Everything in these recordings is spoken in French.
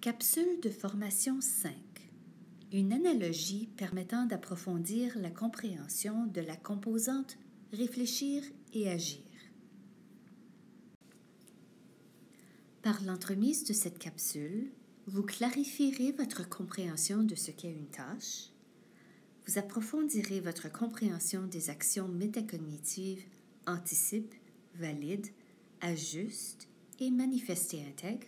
Capsule de formation 5. Une analogie permettant d'approfondir la compréhension de la composante réfléchir et agir. Par l'entremise de cette capsule, vous clarifierez votre compréhension de ce qu'est une tâche, vous approfondirez votre compréhension des actions métacognitives anticipe, valide, ajuste et manifeste et intègre.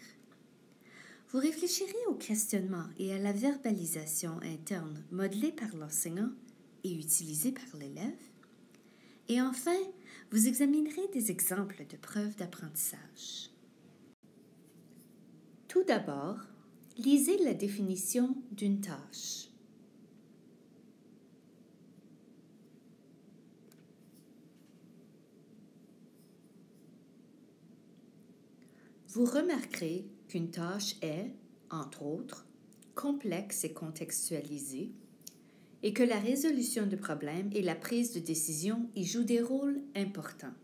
Vous réfléchirez au questionnement et à la verbalisation interne modelée par l'enseignant et utilisée par l'élève. Et enfin, vous examinerez des exemples de preuves d'apprentissage. Tout d'abord, lisez la définition d'une tâche. Vous remarquerez qu'une tâche est, entre autres, complexe et contextualisée, et que la résolution de problèmes et la prise de décision y jouent des rôles importants.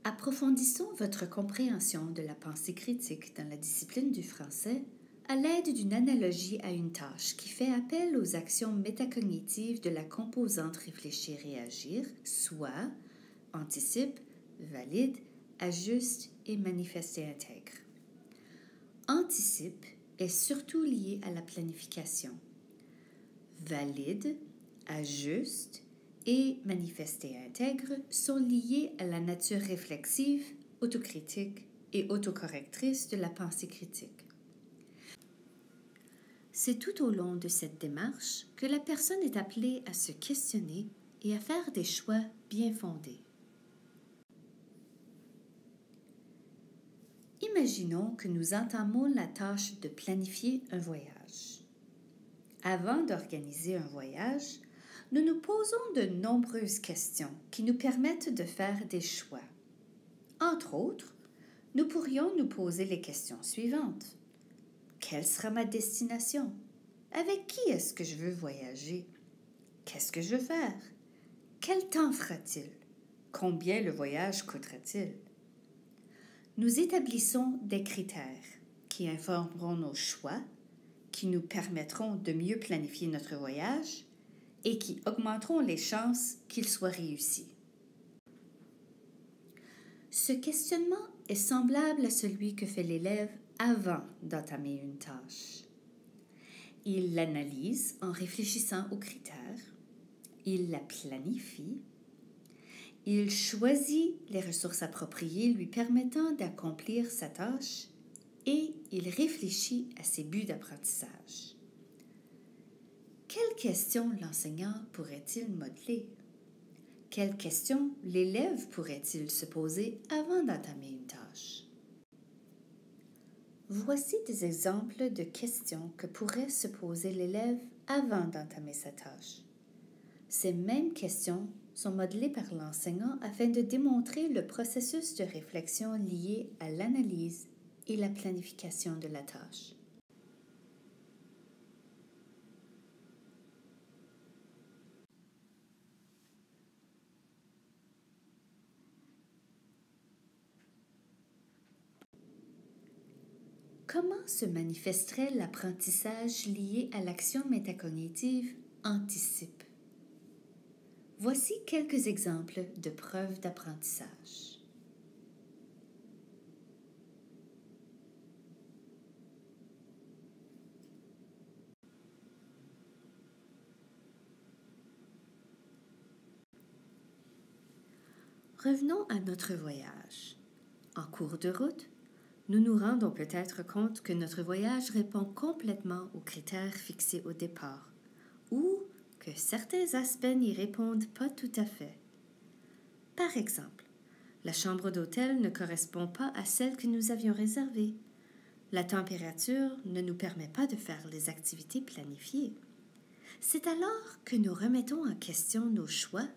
Approfondissons votre compréhension de la pensée critique dans la discipline du français à l'aide d'une analogie à une tâche qui fait appel aux actions métacognitives de la composante réfléchir et agir, soit anticipe, valide, ajuste et manifeste et intègre. Anticipe est surtout lié à la planification. Valide, ajuste et manifeste et intègre sont liés à la nature réflexive, autocritique et autocorrectrice de la pensée critique. C'est tout au long de cette démarche que la personne est appelée à se questionner et à faire des choix bien fondés. Imaginons que nous entamons la tâche de planifier un voyage. Avant d'organiser un voyage, nous nous posons de nombreuses questions qui nous permettent de faire des choix. Entre autres, nous pourrions nous poser les questions suivantes. Quelle sera ma destination? Avec qui est-ce que je veux voyager? Qu'est-ce que je veux faire? Quel temps fera-t-il? Combien le voyage coûtera-t-il? Nous établissons des critères qui informeront nos choix, qui nous permettront de mieux planifier notre voyage et qui augmenteront les chances qu'il soit réussi. Ce questionnement est semblable à celui que fait l'élève avant d'entamer une tâche. Il l'analyse en réfléchissant aux critères, il la planifie, il choisit les ressources appropriées lui permettant d'accomplir sa tâche et il réfléchit à ses buts d'apprentissage. Quelles questions l'enseignant pourrait-il modeler? Quelles questions l'élève pourrait-il se poser avant d'entamer une tâche? Voici des exemples de questions que pourrait se poser l'élève avant d'entamer sa tâche. Ces mêmes questions sont modelées par l'enseignant afin de démontrer le processus de réflexion lié à l'analyse et la planification de la tâche. Comment se manifesterait l'apprentissage lié à l'action métacognitive anticipe? Voici quelques exemples de preuves d'apprentissage. Revenons à notre voyage. En cours de route, nous nous rendons peut-être compte que notre voyage répond complètement aux critères fixés au départ, ou que certains aspects n'y répondent pas tout à fait. Par exemple, la chambre d'hôtel ne correspond pas à celle que nous avions réservée. La température ne nous permet pas de faire les activités planifiées. C'est alors que nous remettons en question nos choix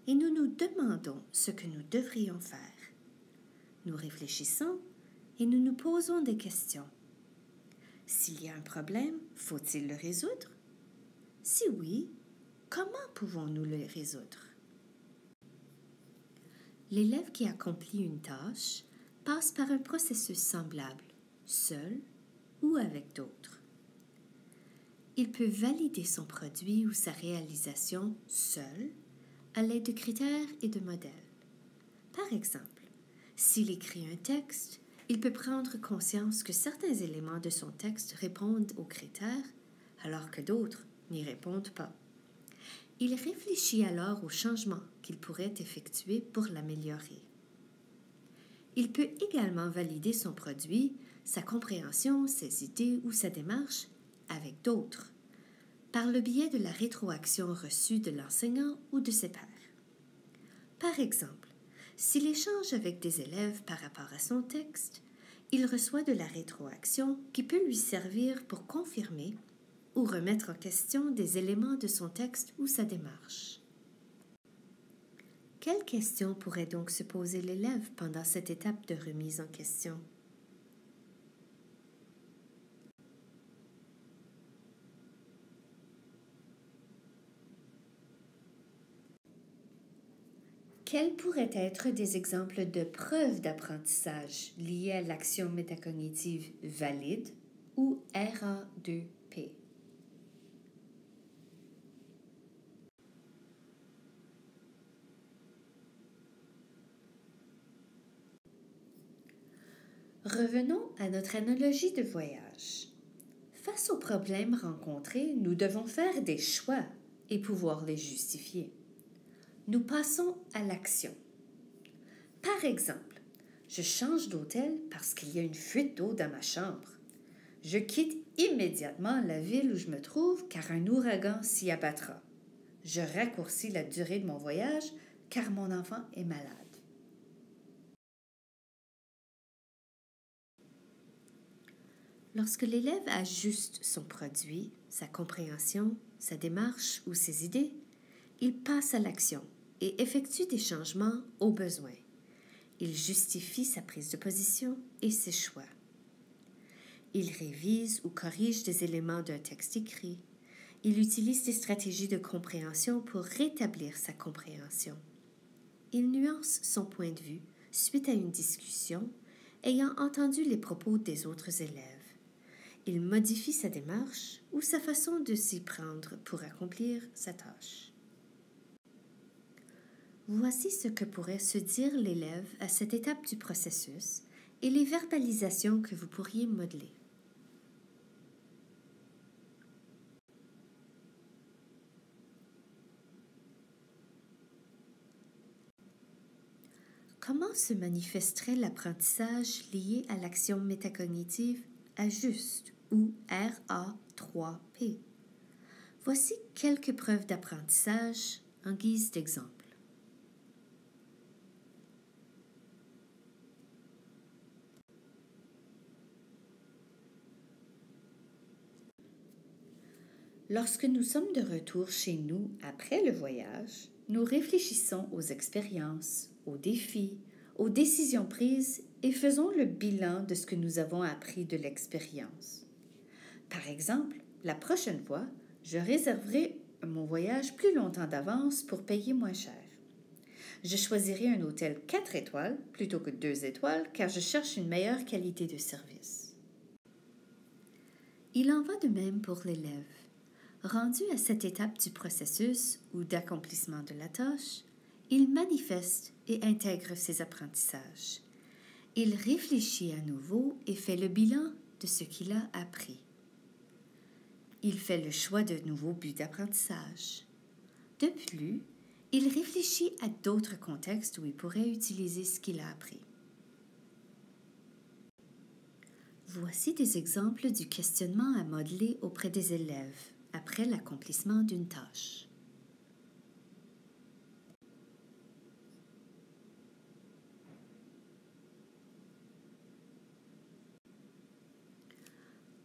et nous nous demandons ce que nous devrions faire. Nous réfléchissons et nous nous posons des questions. S'il y a un problème, faut-il le résoudre? Si oui, comment pouvons-nous le résoudre? L'élève qui accomplit une tâche passe par un processus semblable, seul ou avec d'autres. Il peut valider son produit ou sa réalisation seul, à l'aide de critères et de modèles. Par exemple, s'il écrit un texte, il peut prendre conscience que certains éléments de son texte répondent aux critères, alors que d'autres n'y répondent pas. Il réfléchit alors aux changements qu'il pourrait effectuer pour l'améliorer. Il peut également valider son produit, sa compréhension, ses idées ou sa démarche avec d'autres, par le biais de la rétroaction reçue de l'enseignant ou de ses pairs. Par exemple, s'il échange avec des élèves par rapport à son texte, il reçoit de la rétroaction qui peut lui servir pour confirmer ou remettre en question des éléments de son texte ou sa démarche. Quelles questions pourrait donc se poser l'élève pendant cette étape de remise en question? Quels pourraient être des exemples de preuves d'apprentissage liées à l'action métacognitive valide ou RA2P? Revenons à notre analogie de voyage. Face aux problèmes rencontrés, nous devons faire des choix et pouvoir les justifier. Nous passons à l'action. Par exemple, je change d'hôtel parce qu'il y a une fuite d'eau dans ma chambre. Je quitte immédiatement la ville où je me trouve car un ouragan s'y abattra. Je raccourcis la durée de mon voyage car mon enfant est malade. Lorsque l'élève ajuste son produit, sa compréhension, sa démarche ou ses idées, il passe à l'action et effectue des changements au besoin. Il justifie sa prise de position et ses choix. Il révise ou corrige des éléments d'un texte écrit. Il utilise des stratégies de compréhension pour rétablir sa compréhension. Il nuance son point de vue suite à une discussion ayant entendu les propos des autres élèves. Il modifie sa démarche ou sa façon de s'y prendre pour accomplir sa tâche. Voici ce que pourrait se dire l'élève à cette étape du processus et les verbalisations que vous pourriez modeler. Comment se manifesterait l'apprentissage lié à l'action métacognitive AJUSTE ou RA3P? Voici quelques preuves d'apprentissage en guise d'exemple. Lorsque nous sommes de retour chez nous après le voyage, nous réfléchissons aux expériences, aux défis, aux décisions prises et faisons le bilan de ce que nous avons appris de l'expérience. Par exemple, la prochaine fois, je réserverai mon voyage plus longtemps d'avance pour payer moins cher. Je choisirai un hôtel 4 étoiles plutôt que 2 étoiles car je cherche une meilleure qualité de service. Il en va de même pour l'élève. Rendu à cette étape du processus ou d'accomplissement de la tâche, il manifeste et intègre ses apprentissages. Il réfléchit à nouveau et fait le bilan de ce qu'il a appris. Il fait le choix de nouveaux buts d'apprentissage. De plus, il réfléchit à d'autres contextes où il pourrait utiliser ce qu'il a appris. Voici des exemples du questionnement à modeler auprès des élèves après l'accomplissement d'une tâche.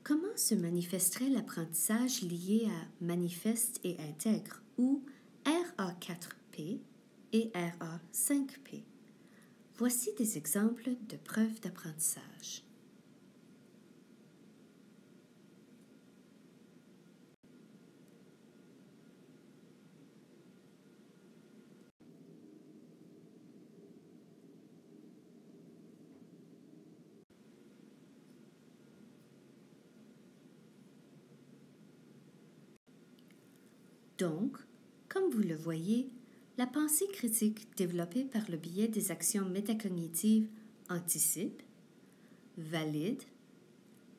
Comment se manifesterait l'apprentissage lié à manifeste et intègre ou RA4P et RA5P? Voici des exemples de preuves d'apprentissage. Donc, comme vous le voyez, la pensée critique développée par le biais des actions métacognitives anticipe, valide,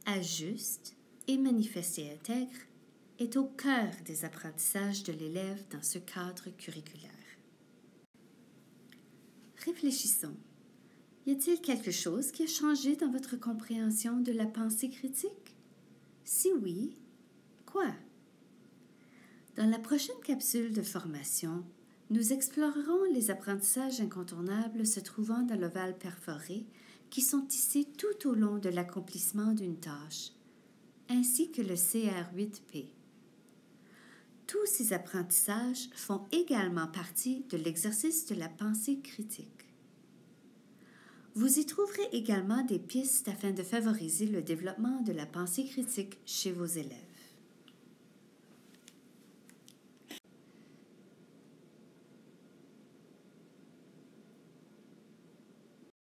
ajuste et manifeste et intègre est au cœur des apprentissages de l'élève dans ce cadre curriculaire. Réfléchissons. Y a-t-il quelque chose qui a changé dans votre compréhension de la pensée critique? Si oui, quoi? Dans la prochaine capsule de formation, nous explorerons les apprentissages incontournables se trouvant dans l'ovale perforé qui sont tissés tout au long de l'accomplissement d'une tâche, ainsi que le CR8P. Tous ces apprentissages font également partie de l'exercice de la pensée critique. Vous y trouverez également des pistes afin de favoriser le développement de la pensée critique chez vos élèves.